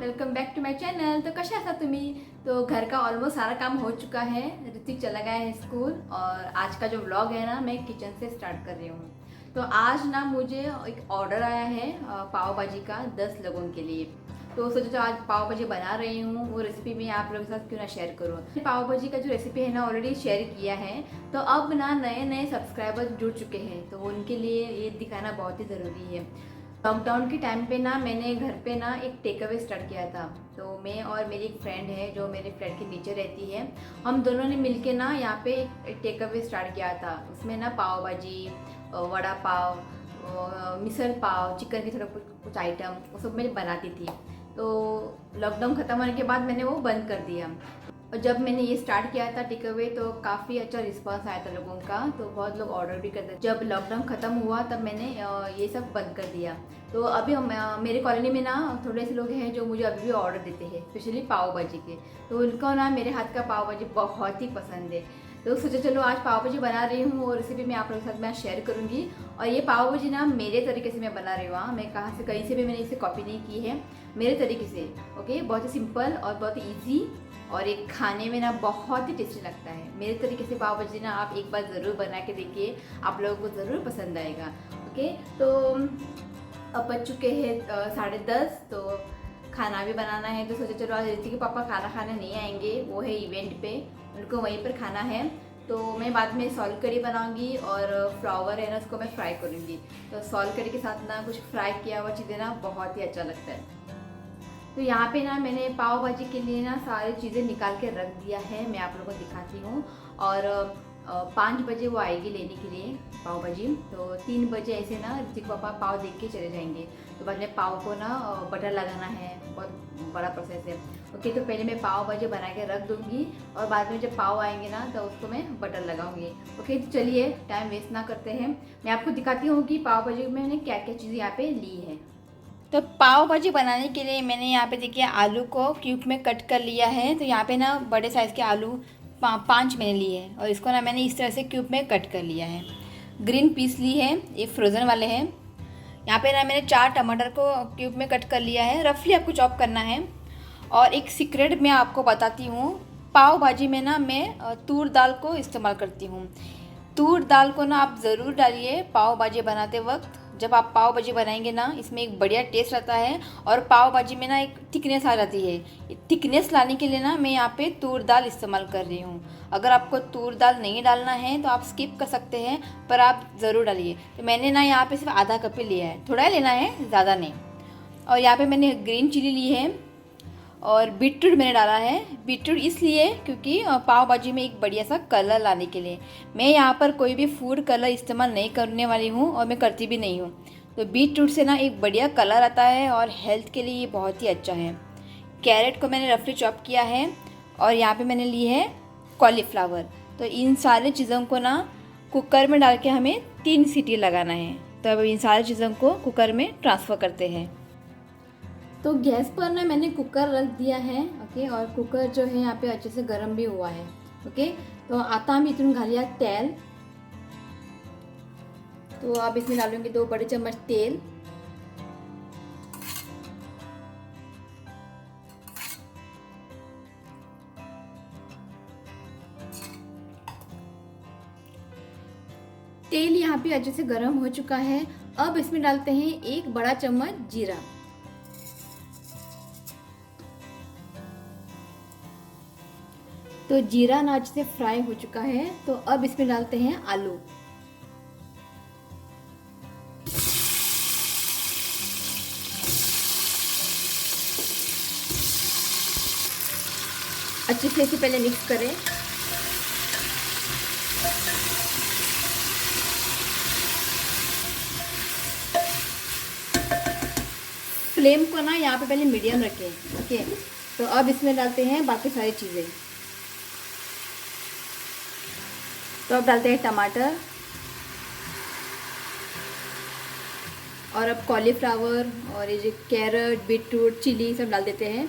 Welcome back to my channel. तो कशा आहात तुम्ही? तो घर का ऑलमोस्ट सारा काम हो चुका है। ऋतिक चला गया है स्कूल और आज का जो व्लॉग है ना, मैं किचन से स्टार्ट कर रही हूँ। तो आज ना मुझे एक ऑर्डर आया है पाव भाजी का 10 लोगों के लिए। तो सोचा जो आज पाव भाजी बना रही हूँ, वो रेसिपी मैं आप लोगों के साथ क्यों ना शेयर करूँ। पाव भाजी का जो रेसिपी है ना, ऑलरेडी शेयर किया है। तो अब ना नए नए सब्सक्राइबर्स जुड़ चुके हैं, तो उनके लिए ये दिखाना बहुत ही ज़रूरी है। लॉकडाउन के टाइम पे ना मैंने घर पे ना एक टेक अवे स्टार्ट किया था। तो मैं और मेरी एक फ्रेंड है जो मेरे फ्लैट के नीचे रहती है, हम दोनों ने मिलके ना यहाँ पे एक टेक अवे स्टार्ट किया था। उसमें ना पाव भाजी, वड़ा पाव, मिसल पाव, चिकन की थोड़ा कुछ आइटम वो सब मैं बनाती थी। तो लॉकडाउन ख़त्म होने के बाद मैंने वो बंद कर दिया। और जब मैंने ये स्टार्ट किया था टेक अवे, तो काफ़ी अच्छा रिस्पांस आया था लोगों का, तो बहुत लोग ऑर्डर भी करते थे। जब लॉकडाउन ख़त्म हुआ तब मैंने ये सब बंद कर दिया। तो अभी हम मेरे कॉलोनी में ना थोड़े से लोग हैं जो मुझे अभी भी ऑर्डर देते हैं, स्पेशली पाव भाजी के। तो उनको ना मेरे हाथ का पाव भाजी बहुत ही पसंद है। तो सोचा चलो आज पाव भाजी बना रही हूँ और रेसिपी मैं आप लोगों के साथ मैं शेयर करूँगी। और ये पाव भाजी ना मेरे तरीके से मैं बना रही हूँ। मैं कहाँ से कहीं से भी मैंने इसे कॉपी नहीं की है, मेरे तरीके से। ओके, बहुत ही सिंपल और बहुत ही ईजी, और एक खाने में ना बहुत ही टेस्टी लगता है। मेरे तरीके से पाव भाजी ना आप एक बार ज़रूर बना के देखिए, आप लोगों को ज़रूर पसंद आएगा। ओके, तो अब बज चुके हैं 10:30। तो खाना भी बनाना है। तो सोचा चलो आज ऋतिक के पापा खाना खाने नहीं आएंगे, वो है इवेंट पे, उनको वहीं पर खाना है। तो मैं बाद में सॉल करी बनाऊंगी और फ्लावर है ना उसको मैं फ्राई करूँगी। तो सॉल करी के साथ ना कुछ फ्राई किया हुआ चीज़ें ना बहुत ही अच्छा लगता है। तो यहाँ पे ना मैंने पाव भाजी के लिए ना सारी चीज़ें निकाल के रख दिया है, मैं आप लोगों को दिखाती हूँ। और 5 बजे वो आएगी लेने के लिए पाव भाजी। तो 3 बजे ऐसे ना ऋतिक पापा पाव देख के चले जाएंगे। तो बाद में पाव को ना बटर लगाना है, बहुत बड़ा प्रोसेस है। ओके, तो पहले मैं पाव भाजी बना के रख दूँगी और बाद में जब पाव आएंगे ना तो उसको मैं बटर लगाऊंगी। ओके, तो चलिए टाइम वेस्ट ना करते हैं, मैं आपको दिखाती हूँ कि पाव भाजी में मैंने क्या क्या चीज़ें यहाँ पे ली है। तो पाव भाजी बनाने के लिए मैंने यहाँ पे देखिए आलू को क्यूब में कट कर लिया है। तो यहाँ पे ना बड़े साइज़ के आलू 5 मैंने लिए हैं और इसको ना मैंने इस तरह से क्यूब में कट कर लिया है। ग्रीन पीस ली है, ये फ्रोज़न वाले हैं। यहाँ पे ना मैंने 4 टमाटर को क्यूब में कट कर लिया है, रफली आपको चॉप करना है। और एक सीक्रेट मैं आपको बताती हूँ, पाव भाजी में ना मैं तूर दाल को इस्तेमाल करती हूँ। तूर दाल को ना आप ज़रूर डालिए पाव भाजी बनाते वक्त। जब आप पाव भाजी बनाएंगे ना, इसमें एक बढ़िया टेस्ट आता है और पाव भाजी में ना एक थिकनेस आ जाती है। थिकनेस लाने के लिए ना मैं यहाँ पे तूर दाल इस्तेमाल कर रही हूँ। अगर आपको तूर दाल नहीं डालना है तो आप स्किप कर सकते हैं, पर आप ज़रूर डालिए। तो मैंने ना यहाँ पे सिर्फ आधा कप ही लिया है, थोड़ा ही लेना है, ज़्यादा नहीं। और यहाँ पे मैंने ग्रीन चिली ली है और बीटरूट मैंने डाला है। बीटरूट इसलिए क्योंकि पाव भाजी में एक बढ़िया सा कलर लाने के लिए। मैं यहाँ पर कोई भी फूड कलर इस्तेमाल नहीं करने वाली हूँ और मैं करती भी नहीं हूँ। तो बीटरूट से ना एक बढ़िया कलर आता है और हेल्थ के लिए ये बहुत ही अच्छा है। कैरेट को मैंने रफली चॉप किया है और यहाँ पे मैंने ली है कॉलीफ्लावर। तो इन सारी चीज़ों को ना कुकर में डाल के हमें 3 सीटी लगाना है। तो अब इन सारी चीज़ों को कुकर में ट्रांसफ़र करते हैं। तो गैस पर ना मैंने कुकर रख दिया है। ओके, और कुकर जो है यहाँ पे अच्छे से गर्म भी हुआ है। ओके, तो आता हम इतनी घालिया तेल। तो अब इसमें डालूंगी 2 बड़े चम्मच तेल। तेल यहाँ पे अच्छे से गर्म हो चुका है। अब इसमें डालते हैं 1 बड़ा चम्मच जीरा। तो जीरा ना अच्छे से फ्राई हो चुका है। तो अब इसमें डालते हैं आलू। अच्छे से इसे पहले मिक्स करें। फ्लेम को ना यहाँ पे पहले मीडियम रखें। ओके, तो अब इसमें डालते हैं बाकी सारी चीज़ें। तो अब डालते हैं टमाटर और अब कॉलीफ्लावर और ये जो कैरेट, बीटरूट, चिली सब डाल देते हैं।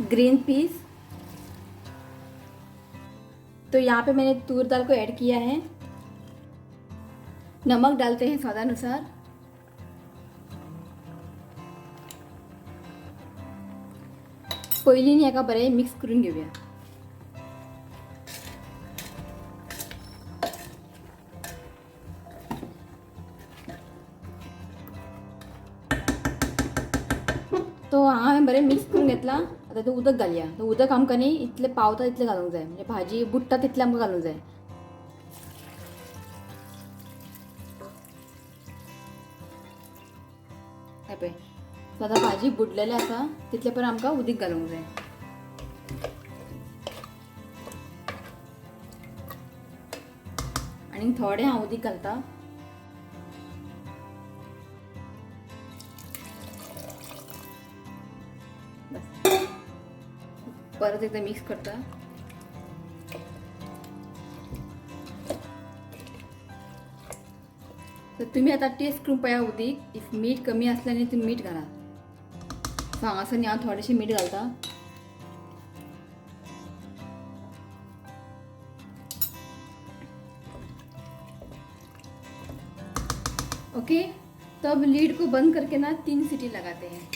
ग्रीन पीस तो यहाँ पे मैंने तूर दाल को ऐड किया है। नमक डालते हैं स्वादानुसार। पहिलीने एका बरे मिक्स करून घेऊया। तो हांवें बरें मिक्स करून घेतला। आता तो उदक घालया। तो उदक आमकां न्ही इतलें पावता तितलें घालूंक जाय, म्हणजे भाजी बुडटा तितलें आमकां घालूंक जाय। हे पळय, सो आतां भाजी बुडलेली आसा तितले पर्यंत आमकां उदीक घालूंक जाय। आनी थोडें हांव उदीक घालता। परत एकदा मिक्स करता। तर तुम्ही आता टेस्ट करून पळया उदीक। इफ मीठ कमी असल्याने तुम्ही मीठ घाला। सो हांगासर हांव थोडेशें मीठ घालता। ओके, तो अब लीड को बंद करके ना 3 सीटी लगाते हैं।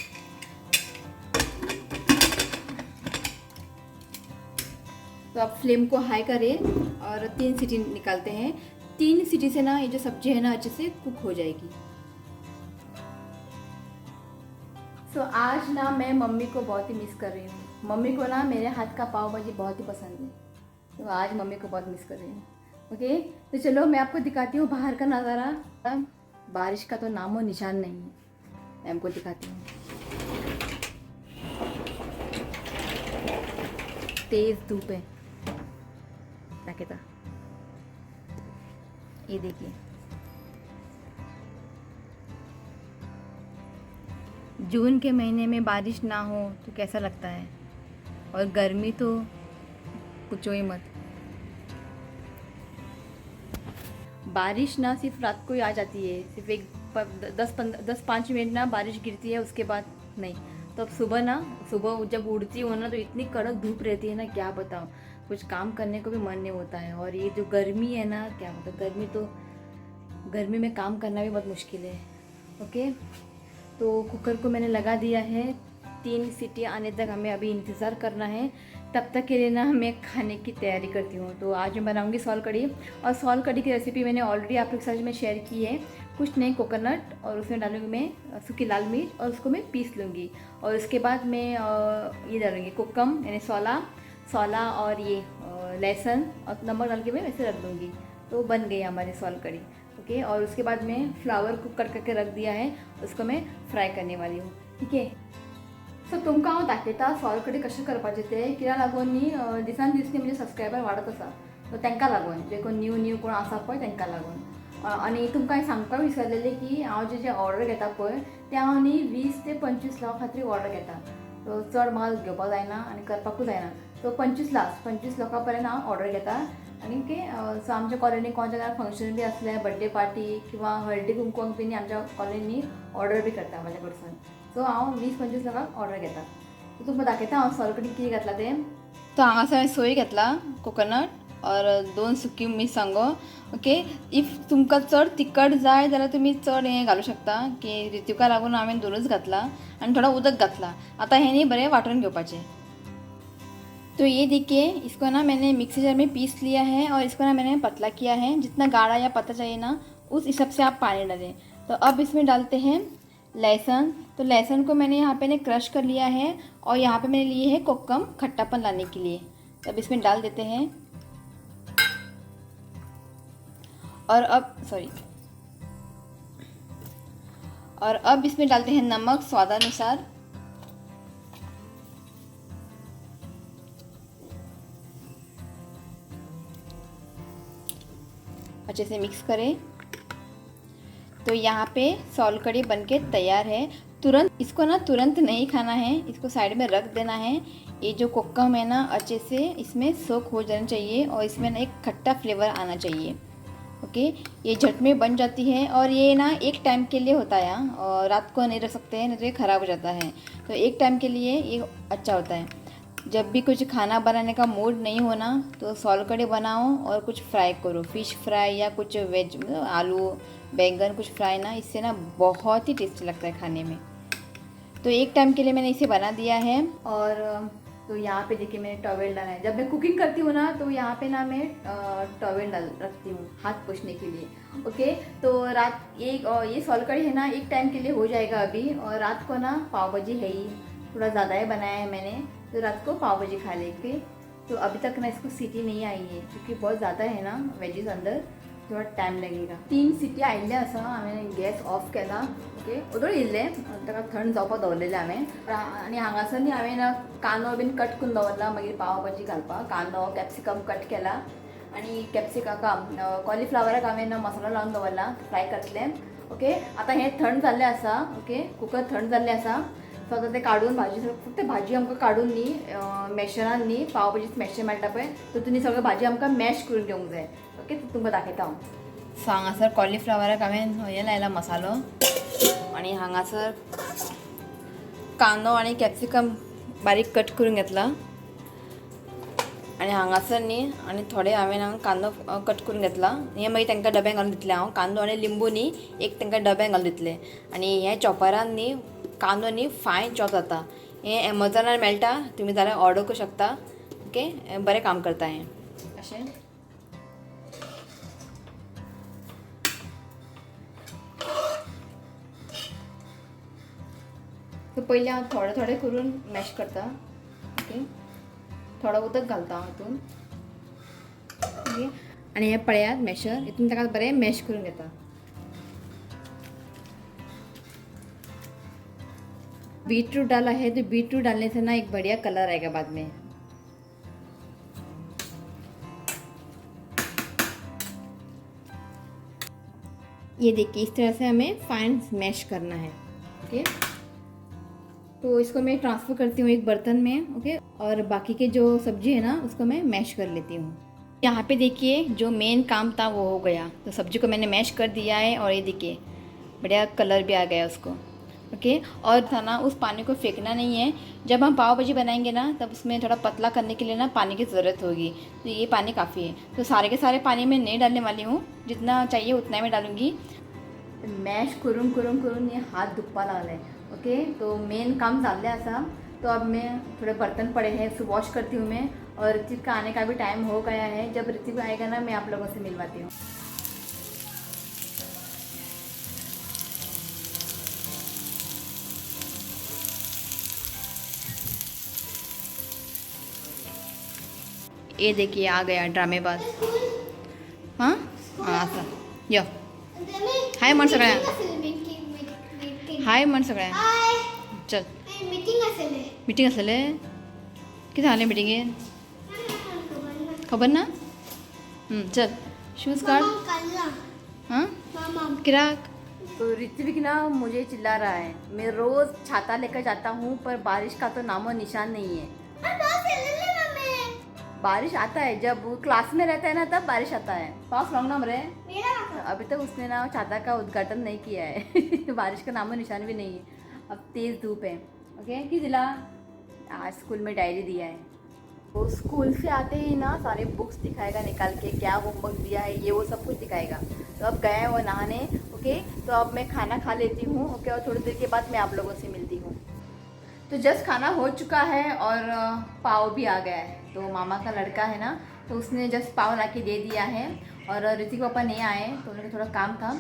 तो आप फ्लेम को हाई करें और 3 सीटी निकालते हैं। 3 सीटी से ना ये जो सब्जी है ना अच्छे से कुक हो जाएगी। सो आज ना मैं मम्मी को बहुत ही मिस कर रही हूँ। मम्मी को ना मेरे हाथ का पाव भाजी बहुत ही पसंद है, तो आज मम्मी को बहुत मिस कर रही हूँ। ओके, तो चलो मैं आपको दिखाती हूँ बाहर का नज़ारा। बारिश का तो नामो निशान नहीं है। मैं आपको दिखाती हूँ। तेज धूप है, था ये देखिए। जून के महीने में बारिश ना हो तो कैसा लगता है, और गर्मी तो पूछो ही मत। बारिश ना सिर्फ रात को ही आ जाती है, सिर्फ एक 10-5 मिनट ना बारिश गिरती है, उसके बाद नहीं। तो अब सुबह जब उड़ती हो ना तो इतनी कड़क धूप रहती है ना, क्या बताऊँ। कुछ काम करने को भी मन नहीं होता है। और ये जो गर्मी है ना, क्या मतलब गर्मी में काम करना भी बहुत मुश्किल है। ओके, तो कुकर को मैंने लगा दिया है। 3 सीटी आने तक हमें अभी इंतज़ार करना है। तब तक के लिए ना मैं खाने की तैयारी करती हूँ। तो आज मैं बनाऊँगी सोल कड़ी, और सोल कड़ी की रेसिपी मैंने ऑलरेडी आप लोग के साथ में शेयर की है। कुछ नहीं, कोकोनट और उसमें डालूँगी मैं सूखी लाल मिर्च, और उसको मैं पीस लूँगी। और उसके बाद मैं ये डालूँगी कोकम, यानी सोला और ये लहसुन और नमक डाल के मैं वैसे रख दूँगी। तो बन गई हमारी सोल कड़ी। ओके, और उसके बाद मैं फ्लावर को कट करके रख दिया है, उसको मैं फ्राय करने वाली हूँ। ठीक है, सो तुमकां हांव दाखयता सोल कडी कशें करपाचें तें। कित्याक लागून न्ही दिसान दीस न्ही म्हणजे सबस्क्रायबर वाडत आसा, सो तांकां लागून, जे कोण न्यू कोण आसा पळय तांकां लागून। आनी तुमकां सांगपाक विसरलेलें की हांव जे ऑर्डर घेता पळय ते हांव न्ही 20 ते 25 लाख खातीर ऑर्डर घेता। सो चड माल घेवपाक जायना आनी करपाकूय जायना। सो 25 लोकां पर्यंत हांव ऑर्डर घेता। आनी सो आमच्या कॉलनी कोणत्या फंक्शन बी असलें, बर्थडे पार्टी किंवा हळदी कुंकवाक बी आमच्या कॉलनी ऑर्डर बी करता म्हाज्या कडसून। सो हांव 20-25 लोकांक ऑर्डर घेता। सो तुमकां दाखयता हांव सोल कडी कितें घातलां तें। तो हांगासर हांवें सोय घेतला, कोकोनट और 2 सुकी मिरसांगो। ओके, इफ तुमकां चड तिखट जाय जाल्यार तुमी चड हें घालूं शकता, की रितुका लागून हांवें 2च घातला आनी थोडा उदक घातला। आतां हें न्ही बरें वांटून घेवपाचें। तो ये देखिए, इसको ना मैंने मिक्सी जार में पीस लिया है, और इसको ना मैंने पतला किया है। जितना गाढ़ा या पतला चाहिए ना, उस हिसाब से आप पानी डालें। तो अब इसमें डालते हैं लहसुन। तो लहसुन को मैंने यहाँ पे ने क्रश कर लिया है, और यहाँ पे मैंने लिए है कोकम खट्टापन लाने के लिए। तो अब इसमें डाल देते हैं। और अब इसमें डालते हैं नमक स्वादानुसार। अच्छे से मिक्स करें। तो यहाँ पे सोल कड़ी बनके तैयार है। तुरंत नहीं खाना है, इसको साइड में रख देना है। ये जो कोकम है ना अच्छे से इसमें सोक हो जाना चाहिए, और इसमें ना एक खट्टा फ्लेवर आना चाहिए। ओके, ये झट में बन जाती है, और ये ना एक टाइम के लिए होता है, और रात को नहीं रख सकते हैं, नहीं तो ये ख़राब हो जाता है। तो एक टाइम के लिए ये अच्छा होता है। जब भी कुछ खाना बनाने का मूड नहीं होना तो सोलकढ़ी बनाओ और कुछ फ्राई करो, फिश फ्राई या कुछ वेज मतलब आलू बैंगन कुछ फ्राई ना, इससे ना बहुत ही टेस्टी लगता है खाने में। तो एक टाइम के लिए मैंने इसे बना दिया है। और तो यहाँ पे देखिए मैंने टॉवेल डाला है। जब मैं कुकिंग करती हूँ ना तो यहाँ पे ना मैं टॉवेल डाल रखती हूँ हाथ पोंछने के लिए। ओके, तो रात ये सोलकढ़ी है ना एक टाइम के लिए हो जाएगा अभी। और रात को ना पाव भाजी है ही, थोड़ा ज़्यादा ही बनाया है मैंने, तो रात को पाव भाजी खा लेंगे। तो अभी तक ना इसको सीटी नहीं आई है क्योंकि बहुत ज़्यादा है ना वेजीज अंदर, थोड़ा टाइम लगेगा। 3 सिटी आयिल्ले आसा, हांवें गॅस ऑफ केला। ओके, उदळ इल्लें ताका थंड जावपाक दवरलेलें हांवें। आनी हांगासर न्ही हांवें कांदो बीन कट करून दवरला मागीर पाव भाजी घालपाक। कांदो कॅप्सिकम कट केला आनी कॉलीफ्लावराक हांवें मसालो लावन दवरला, फ्राय करतलें। ओके, आतां हें थंड जाल्लें आसा। ओके, कुकर थंड जाल्लें आसा। सो आतां तें काडून भाजी फक्त भाजी आमकां काडून न्ही मॅशरान न्ही, पाव भाजीच मॅशर मेळटा पळय तितून सगळें भाजी आमकां मॅश करून घेवंक जाय। ओके, तुमकां दाखयता हांव। सो हांगासर कॉलीफ्लावराक हांवें हें लायला मसालो आनी हांगासर कांदो आनी कॅप्सिकम बारीक कट करून घेतला आनी हांगासर न्ही आनी थोडे हांवें कांदो कट करून घेतला। हें मागीर तांकां डब्यांत घालून दितलें हांव। कांदो आनी लिंबू न्ही एक तांकां डब्यांत घालून दितलें। आनी हे चॉपरान न्ही कांदो न्ही फायन चॉप जाता। हें एमेझॉनार मेळटा, तुमी जाल्यार ऑर्डर करूं शकता। ओके, बरें काम करता हें अशें। तो पयलीं हांव थोडे करून मॅश करता। ओके, थोडो उदक घालता हांव हितून। ओके, आनी हें पळयात मॅशर, हितून ताका बरें मॅश करून घेता। बीटरूट डाला है तो बीटरूट डालने से ना एक बढ़िया कलर आएगा बाद में। ये देखिए इस तरह से हमें फाइन मैश करना है। ओके, तो इसको मैं ट्रांसफ़र करती हूँ एक बर्तन में। ओके, और बाकी के जो सब्जी है ना उसको मैं मैश कर लेती हूँ। यहाँ पे देखिए जो मेन काम था वो हो गया। तो सब्जी को मैंने मैश कर दिया है और ये देखिए बढ़िया कलर भी आ गया उसको। ओके, और था ना उस पानी को फेंकना नहीं है। जब हम पाव भाजी बनाएंगे ना तब उसमें थोड़ा पतला करने के लिए ना पानी की ज़रूरत होगी, तो ये पानी काफ़ी है। तो सारे के सारे पानी मैं नहीं डालने वाली हूँ, जितना चाहिए उतना मैं डालूँगी। मॅश करून करून करून ये हाथ दुखपा लागले। ओके, तो मेन काम जाल्लें आसा। तो अब मैं थोड़े बर्तन पड़े हैं उसको वॉश करती हूँ मैं। और ऋतिक का आने का भी टाइम हो गया है। जब ऋतिक आएगा ना मैं आप लोगों से मिलवाती हूँ। ये देखिए आ गया ड्रामेबाज। हाँ हाँ असा यो हाय म्हण सगळ्या, हाय म्हण सगळ्या। चल मिटींग आसलेलें, कितें जालें मिटिंगेन खबर ना? चल शूज काढ। हाँ किराक। तो ऋत्विक ना मुझे चिल्ला रहा है। मैं रोज़ छाता लेकर जाता हूँ पर बारिश का तो नामो निशान नहीं है। बारिश आता है जब क्लास में रहता है ना तब बारिश आता है। पास लॉन्ग नाम रहे अभी तक उसने ना छाता का उद्घाटन नहीं किया है। बारिश का नामो निशान भी नहीं है। अब तेज़ धूप है। ओके, कि जिला आज स्कूल में डायरी दिया है। वो स्कूल से आते ही ना सारे बुक्स दिखाएगा निकाल के, क्या होमवर्क दिया है ये वो सब कुछ दिखाएगा। तो अब गए वो नहाने। ओके, तो अब मैं खाना खा लेती हूँ। ओके, और थोड़ी देर के बाद मैं आप लोगों से मिलती हूँ। तो जस्ट खाना हो चुका है और पाव भी आ गया है। तो मामा का लड़का है ना तो उसने जस्ट पाव ला के दे दिया है। और ऋतिक पापा नहीं आए तो उन्हें थोड़ा काम था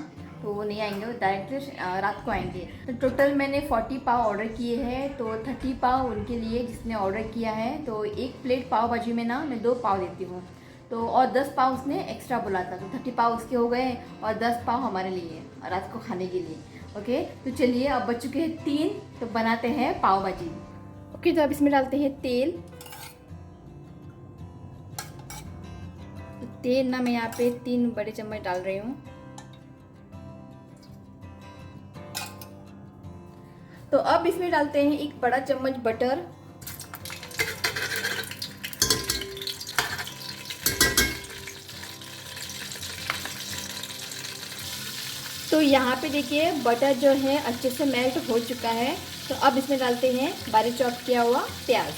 तो वो नहीं आएंगे, वो डायरेक्ट रात को आएंगे। तो टोटल मैंने 40 पाव ऑर्डर किए हैं। तो 30 पाव उनके लिए जिसने ऑर्डर किया है। तो एक प्लेट पाव भाजी में ना मैं 2 पाव देती हूँ। तो और 10 पाव उसने एक्स्ट्रा बोला था, तो 30 पाव उसके हो गए और 10 पाव हमारे लिए रात को खाने के लिए। ओके, तो चलिए अब बच चुके हैं 3, तो बनाते हैं पाव भाजी। ओके, तो अब इसमें डालते हैं तेल। तो तेल ना मैं यहाँ पे 3 बड़े चम्मच डाल रही हूँ। तो अब इसमें डालते हैं 1 बड़ा चम्मच बटर। तो यहाँ पे देखिए बटर जो है अच्छे से मेल्ट हो चुका है। तो अब इसमें डालते हैं बारीक चॉप किया हुआ प्याज।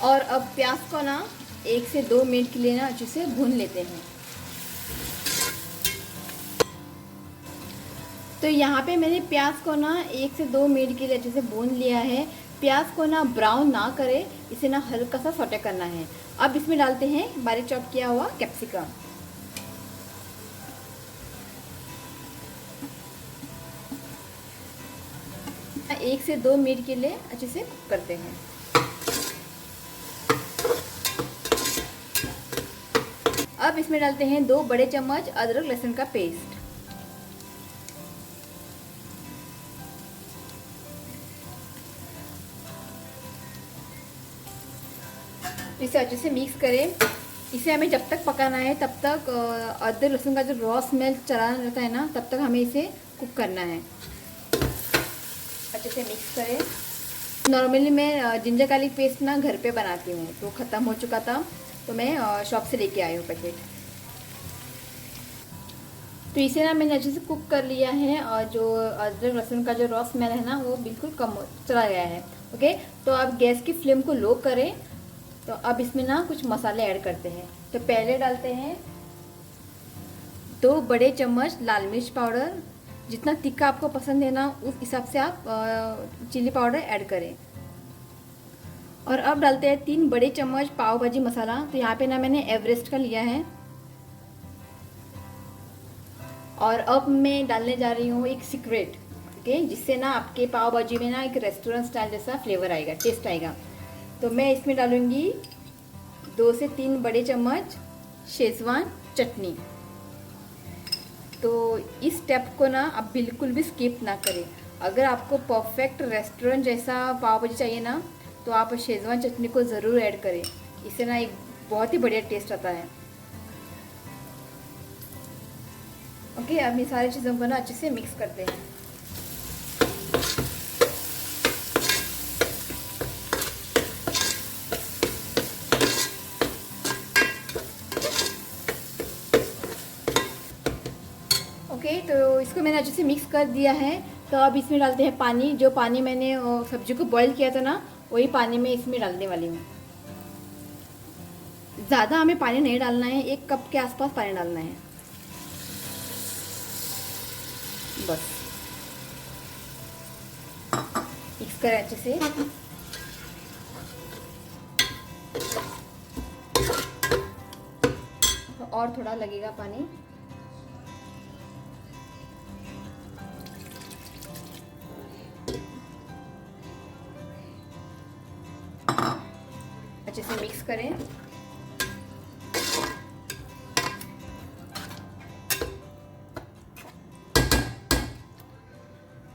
और अब प्याज को ना 1 से 2 मिनट के लिए ना अच्छे से भून लेते हैं। तो यहाँ पे मैंने प्याज को ना 1 से 2 मिनट के लिए अच्छे से भून लिया है। प्याज को ना ब्राउन ना करे, इसे ना हल्का सा सौटे करना है। अब इसमें डालते हैं बारीक चॉप किया हुआ कैप्सिकम। 1 से 2 मिनट के लिए अच्छे से कुक करते हैं। अब इसमें डालते हैं 2 बड़े चम्मच अदरक लहसुन का पेस्ट। इसे अच्छे से मिक्स करें। इसे हमें जब तक पकाना है तब तक अदरक लहसुन का जो रॉ स्मेल चला रहता है ना, तब तक हमें इसे कुक करना है। अच्छे से मिक्स करें। नॉर्मली मैं जिंजर गार्लिक पेस्ट ना घर पे बनाती हूँ, तो ख़त्म हो चुका था, तो मैं शॉप से लेके आई हूँ पैकेट। तो इसे ना मैंने अच्छे से कुक कर लिया है और जो अदरक लहसुन का जो रॉ स्मेल है ना वो बिल्कुल कम हो चला गया है। ओके, तो अब गैस की फ्लेम को लो करें। तो अब इसमें ना कुछ मसाले ऐड करते हैं। तो पहले डालते हैं 2 बड़े चम्मच लाल मिर्च पाउडर। जितना तीखा आपको पसंद है ना उस हिसाब से आप चिली पाउडर ऐड करें। और अब डालते हैं 3 बड़े चम्मच पाव भाजी मसाला। तो यहाँ पे ना मैंने एवरेस्ट का लिया है। और अब मैं डालने जा रही हूँ एक सीक्रेट, ओके, जिससे ना आपके पाव भाजी में ना एक रेस्टोरेंट स्टाइल जैसा फ्लेवर आएगा, टेस्ट आएगा। तो मैं इसमें डालूँगी 2 से 3 बड़े चम्मच शेजवान चटनी। तो इस स्टेप को ना आप बिल्कुल भी स्किप ना करें। अगर आपको परफेक्ट रेस्टोरेंट जैसा पाव भाजी चाहिए ना, तो आप शेजवान चटनी को ज़रूर ऐड करें। इससे ना एक बहुत ही बढ़िया टेस्ट आता है। ओके, अब ये सारी चीज़ों को ना अच्छे से मिक्स करते हैं। ओके, तो इसको मैंने अच्छे से मिक्स कर दिया है। तो अब इसमें डालते हैं पानी। जो पानी मैंने सब्जी को बॉईल किया था ना, वही पानी मैं इसमें डालने वाली हूँ। ज़्यादा हमें पानी नहीं डालना है, 1 कप के आसपास पानी डालना है बस। मिक्स करें अच्छे से। और थोड़ा लगेगा पानी। अच्छे से मिक्स करें।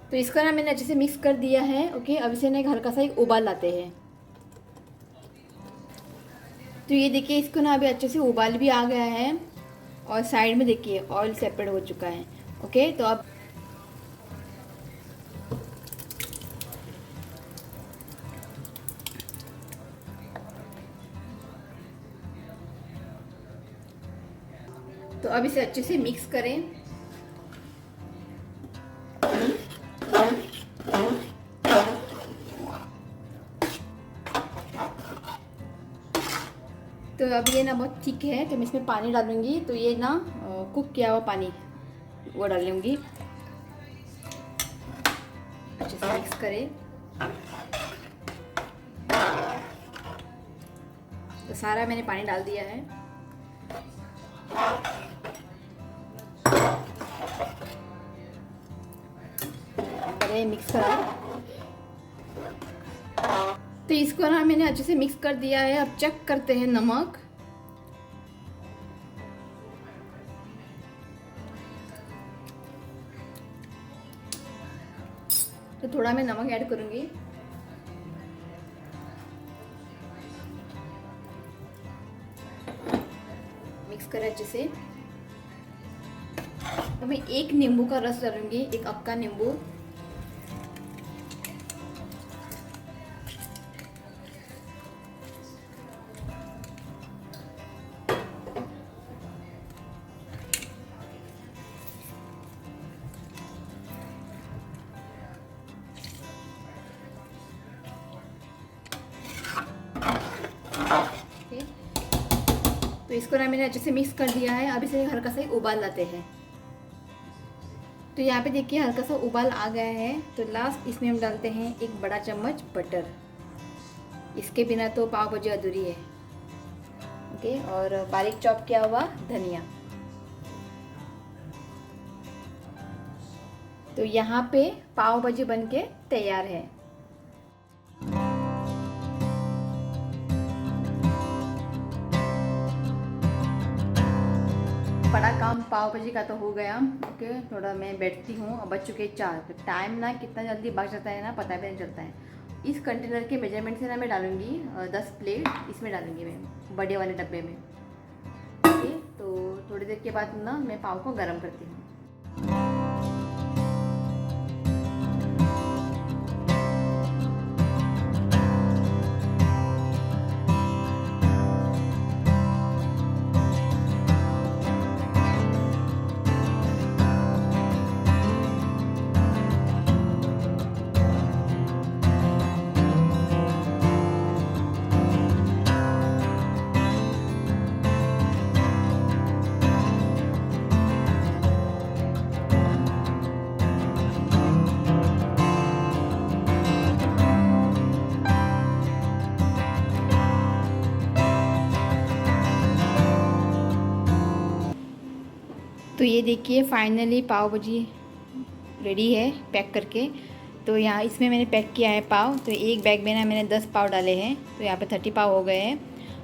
तो इसको ना मैंने अच्छे से मिक्स कर दिया है। ओके, अब इसे ना एक हल्का सा एक उबाल लाते हैं। तो ये देखिए, इसको ना अभी अच्छे से उबाल भी आ गया है और साइड में देखिए ऑयल सेपरेट हो चुका है। ओके, तो अब इसे अच्छे से मिक्स करें। तो अब ये ना बहुत थिक है, तो मैं इसमें पानी डालूंगी। तो ये ना कुक किया हुआ पानी वो डालूंगी। अच्छे से मिक्स करें। तो सारा मैंने पानी डाल दिया है। बढ़िया मिक्स करा। तो इसको ना मैंने अच्छे से मिक्स कर दिया है। अब चेक करते हैं नमक। तो थोड़ा मैं नमक ऐड करूंगी। मिक्स करें अच्छे से। तो मैं 1 नींबू का रस डालूंगी, 1 अक्का नींबू। तो इसको ना मैंने अच्छे से मिक्स कर दिया है। अब इसे हल्का सा उबाल लाते हैं। तो यहाँ पे देखिए हल्का सा उबाल आ गया है। तो लास्ट इसमें हम डालते हैं एक बड़ा चम्मच बटर। इसके बिना तो पाव भाजी अधूरी है। ओके, और बारीक चॉप किया हुआ धनिया। तो यहाँ पे पाव भाजी बनके तैयार है। बड़ा काम पाव भाजी का तो हो गया। ओके, थोड़ा मैं बैठती हूँ। अब बज चुके 4। तो टाइम ना कितना जल्दी भाग जाता है ना, पता भी नहीं चलता है। इस कंटेनर के मेजरमेंट से ना मैं डालूँगी 10 प्लेट इसमें डालूँगी मैं, बड़े वाले डब्बे में। ओके, तो थोड़ी देर के बाद ना मैं पाव को गर्म करती हूँ। तो ये देखिए फाइनली पाव भाजी रेडी है पैक करके। तो यहाँ इसमें मैंने पैक किया है पाव। तो एक बैग में ना मैंने 10 पाव डाले हैं। तो यहाँ पे 30 पाव हो गए हैं।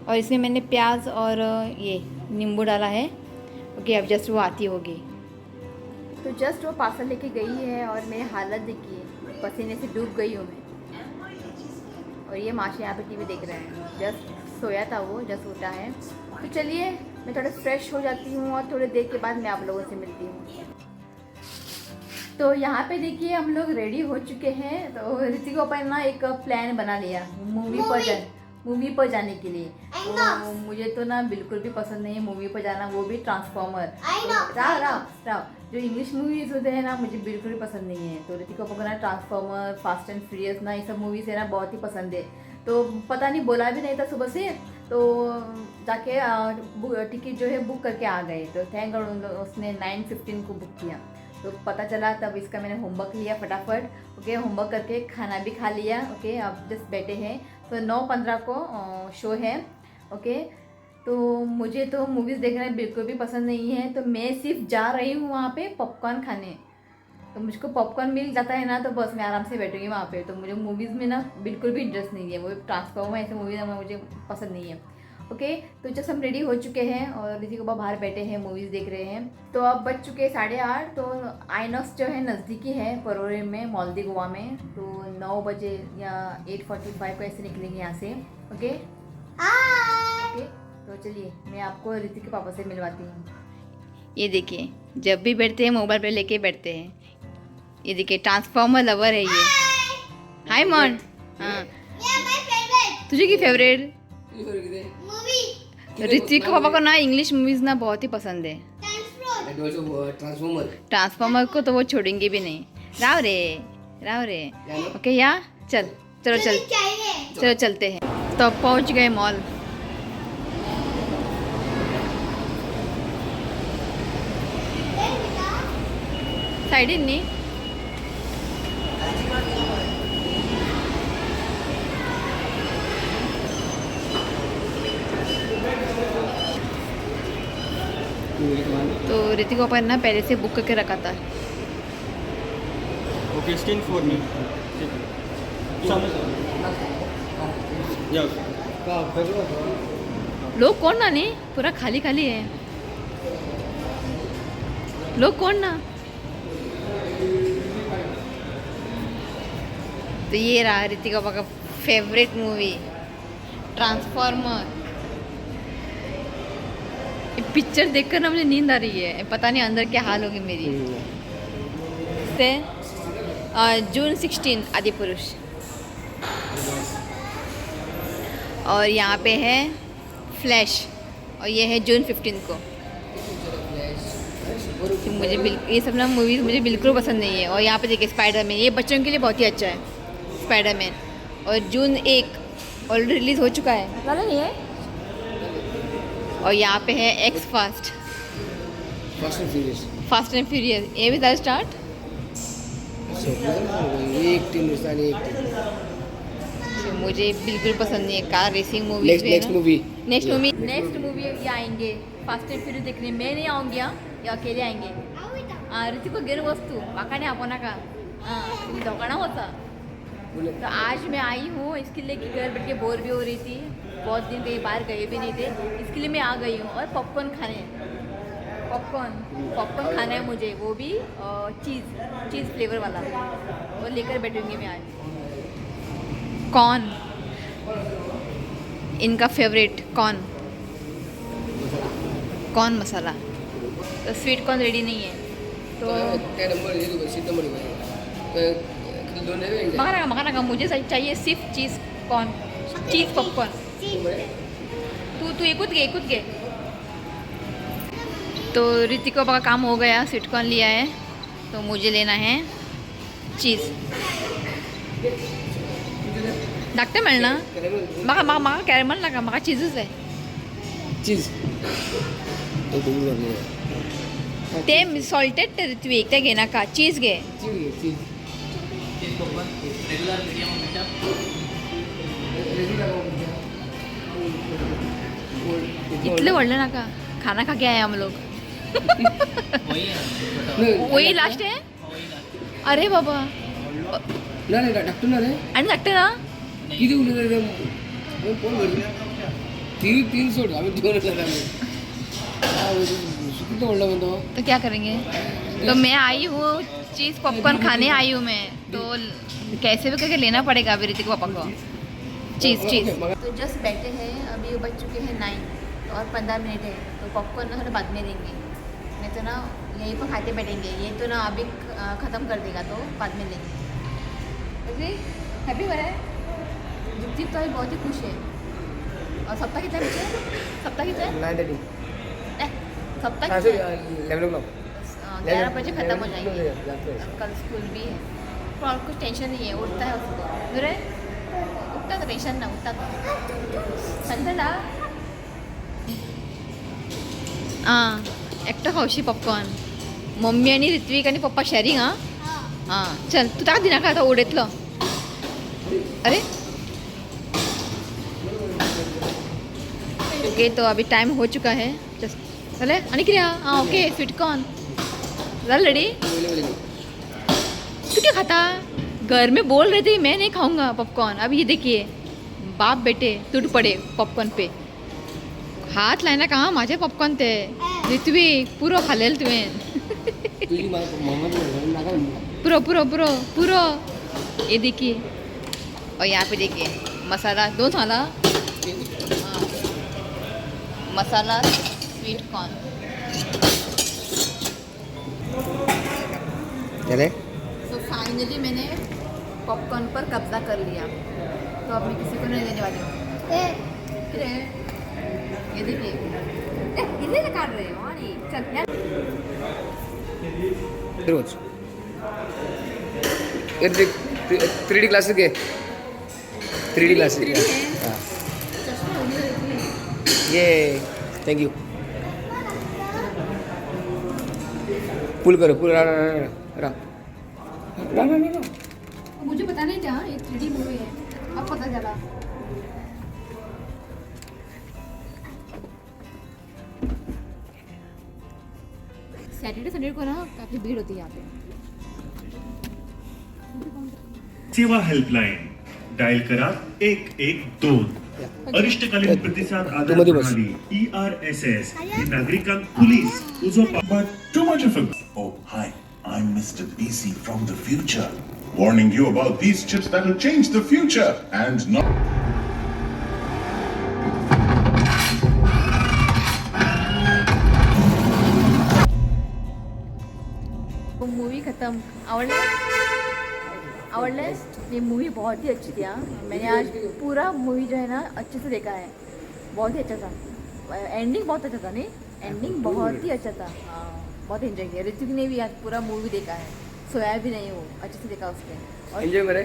और इसमें मैंने प्याज और ये नींबू डाला है। ओके, अब जस्ट वो आती होगी। तो जस्ट वो पार्सल लेके गई है और मेरी हालत देखिए, पसीने से डूब गई हूँ मैं। और ये माशा यहाँ पे टीवी देख रहे हैं। जस्ट सोया था वो, जस्ट उठा है। तो चलिए मैं थोड़ा फ्रेश हो जाती हूँ और थोड़ी देर के बाद मैं आप लोगों से मिलती हूँ। तो यहाँ पे देखिए हम लोग रेडी हो चुके हैं। तो ऋतिक अपन ना एक प्लान बना लिया मूवी पर जाने के लिए। तो मुझे तो ना बिल्कुल भी पसंद नहीं है मूवी पर जाना, वो भी ट्रांसफॉर्मर। राव जो इंग्लिश मूवीज होते हैं ना, मुझे बिल्कुल भी पसंद नहीं है। तो ऋतिक को ना ट्रांसफॉर्मर, फास्ट एंड फ्यूरियस ना, ये सब मूवीज है ना बहुत ही पसंद है। तो पता नहीं बोला भी नहीं था सुबह से, तो जाके टिकट जो है बुक करके आ गए। तो थैंक गॉड उसने 9:15 को बुक किया। तो पता चला तब इसका मैंने होमवर्क लिया फटाफट। ओके, होमवर्क करके खाना भी खा लिया। ओके, अब जस्ट बैठे हैं। तो 9:15 को शो है। ओके, तो मुझे तो मूवीज़ देखना बिल्कुल भी पसंद नहीं है। तो मैं सिर्फ जा रही हूँ वहाँ पे पॉपकॉर्न खाने। तो मुझको पॉपकॉर्न मिल जाता है ना, तो बस मैं आराम से बैठूँगी वहाँ पे। तो मुझे मूवीज़ में ना बिल्कुल भी इंटरेस्ट नहीं है। वो ट्रांसफॉर्मर ऐसे मूवीज़ में मुझे पसंद नहीं है। ओके, तो जब हम रेडी हो चुके हैं और ऋतिक को बाहर बैठे हैं, मूवीज़ देख रहे हैं। तो अब बज चुके 8:30। तो आइनॉक्स जो है नज़दीकी है परोरे में, मॉलदी गोवा में। तो 9 बजे या 8:45 को ऐसे निकलेंगे यहाँ से। ओके, तो चलिए मैं आपको ऋतिक के पापा से मिलवाती हूँ। ये देखिए जब भी बैठते हैं मोबाइल पे लेके बैठते हैं। ये देखिए ट्रांसफॉर्मर लवर है ये। हाय मॉन। हाँ, तुझे की फेवरेट ऋतिक के पापा को ना इंग्लिश मूवीज ना बहुत ही पसंद है। ट्रांसफॉर्मर को तो वो छोड़ेंगे भी नहीं। राव रे। ओके, या चलो चलते हैं। तो अब पहुंच गए मॉल। साइड नहीं तो ऋतिक को ना पहले से बुक करके रखा था। ओके, स्क्रीन 4 में लोग कौन ना नहीं, पूरा खाली खाली है। लोग कौन ना। तो ये रहा ऋतिक का फेवरेट मूवी ट्रांसफॉर्मर। पिक्चर देखकर ना मुझे नींद आ रही है। पता नहीं अंदर क्या हाल होगी मेरी। से जून 16 आदि पुरुष। और यहाँ पे है फ्लैश। और ये है जून 15 को। मुझे ये सब ना मूवीज़ मुझे बिल्कुल पसंद नहीं है। और यहाँ पे देखिए स्पाइडरमैन, ये बच्चों के लिए बहुत ही अच्छा है स्पाइडरमैन। और जून 1 ऑलरेडी रिलीज़ हो चुका है, ज़्यादा नहीं है। और यहाँ पे है x fast fast and furious. ये भी स्टार्ट. एक टीम आणि एक टीम. मुझे बिल्कुल पसंद नहीं है car racing movie. Next movie ये आएंगे फास्ट एंड फ्यूरियस देखने. मैं नहीं आऊँगी. ये अकेले आएंगे. ऋतिक को घेऊन वस्तू माका नहीं आपण का धोकाना होता. तो आज मैं आई हूँ इसके लिए कि घर बैठ के बोर भी हो रही थी. बहुत दिन कहीं बाहर गए भी नहीं थे. इसके लिए मैं आ गई हूँ. और पॉपकॉर्न खाने. पॉपकॉर्न खाना है मुझे. वो भी चीज़ फ्लेवर वाला. वो लेकर बैठूंगी मैं आज. कॉर्न इनका फेवरेट. कॉर्न मसाला. तो स्वीट कॉर्न रेडी नहीं है. तो मका मुझे चाहिए सिर्फ चीज़ पॉपकॉर्न. तू एकूच घे. तो ऋतिक को बघा काम हो गया. स्वीट कॉर्न लिया है. तो मुझे लेना है चीज़. धाकटे मिळना माका कॅरमल नका. माका चीजच आहे. चीज ते सॉल्टेड ऋत्विक ते घे नका. चीज घे. इतले वाढले नका. खाना खा के आए हम लोग. वही लास्ट है. अरे बाबा नाही डॉक्टर ना रे. आणि धाकटे ना किती उरले तीन सोड आम्ही दोन किती ओढला म्हणतो. तो क्या करेंगे. तो मैं आई हूँ चीज़ पॉपकॉर्न खाने आई हूँ मैं. तो कैसे भी करके लेना पड़ेगा अभी ऋतिक पापा को चीज़. तो जस्ट बैठे हैं. अभी वो बज चुके हैं 9 और 15 मिनट है. तो पॉपकॉर्न ना थोड़ा बाद में देंगे. नहीं तो ना यहीं पर खाते बैठेंगे. ये तो ना अभी ख़त्म कर देगा. तो बाद में लेंगे. हैप्पी हो रहा है. जीप तो अभी बहुत ही खुश है. और सप्ताह कितना है. 9:30 सप्ताह 11 o'clock 11 बजे ख़त्म हो जाएंगे. कल स्कूल भी है. तो और कुछ टेंशन नहीं है. उठता है उसको मेरे उठता तो टेंशन ना. उठता तो संध्याला एकटं खाऊशी पॉपकॉर्न. मम्मी आणि ऋत्विक आणि पप्पा शेअरिंग. चल तू ताका दिना का आता ओढेतलं. अरे ओके. तो अभी टाइम हो चुका है. चले आणि किया. ओके स्वीट कॉर्न चल रेडी. तू क्या खाता. घर में बोल रहे थे मैं नहीं खाऊंगा पॉपकॉर्न. अब ये देखिए बाप बेटे टूट पड़े पॉपकॉर्न पे. हात लायना कहाँ माझे पॉपकॉर्न ते. ऋत्विक पुरो खालेल तुवें. पूरो. ये देखिए. और यहाँ पे देखिए मसाला 2 थाला मसाला स्वीट कॉर्न. तो फाइनली मैंने पॉपकॉर्न पर कब्जा कर लिया. तो अब मैं किसी को नहीं देने वाली हूँ. ये देखिए इधर से काट रहे हो. चल रोज 3D क्लासेस घे. 3D क्लासेस ये थैंक यू. पुल करो पुल. रा मुझे पता नहीं था ये 3D मूवी है. अब पता चला. सैटरडे संडे को ना काफ़ी भीड़ होती है यहाँ पे. सेवा हेल्पलाइन डायल करा 112. अरिष्टकालीन प्रतिसाद आधार प्रणाली ERSS ही नागरिकांक पुलिस उजो. But too much of a... Oh, hi. I'm Mr. BC from the future. Warning you about these chips that will change the future and not... movie खत्म. आवड़े ये मूवी बहुत ही अच्छी थी. मैंने आज पूरा मूवी जो है ना अच्छे से देखा है. बहुत ही अच्छा था. एंडिंग बहुत अच्छा था. नहीं एंडिंग बहुत ही अच्छा था. बहुत एंजॉय किया. ऋतिक ने भी आज पूरा मूवी देखा है. सोया भी नहीं. वो अच्छे से देखा उसने. और एंजॉय करे.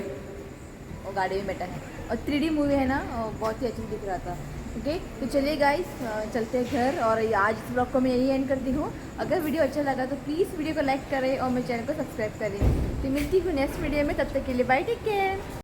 वो गाड़ी में बैठा है. और 3D मूवी है ना बहुत ही अच्छे से दिख रहा था. ओके तो चलिए गाइस चलते हैं घर, और ये आज इस ब्लॉग को मैं यही एंड करती हूँ। अगर वीडियो अच्छा लगा तो प्लीज़ वीडियो को लाइक करें और मेरे चैनल को सब्सक्राइब करें। तो मिलती हूँ नेक्स्ट वीडियो में, तब तक के लिए बाय, टेक केयर।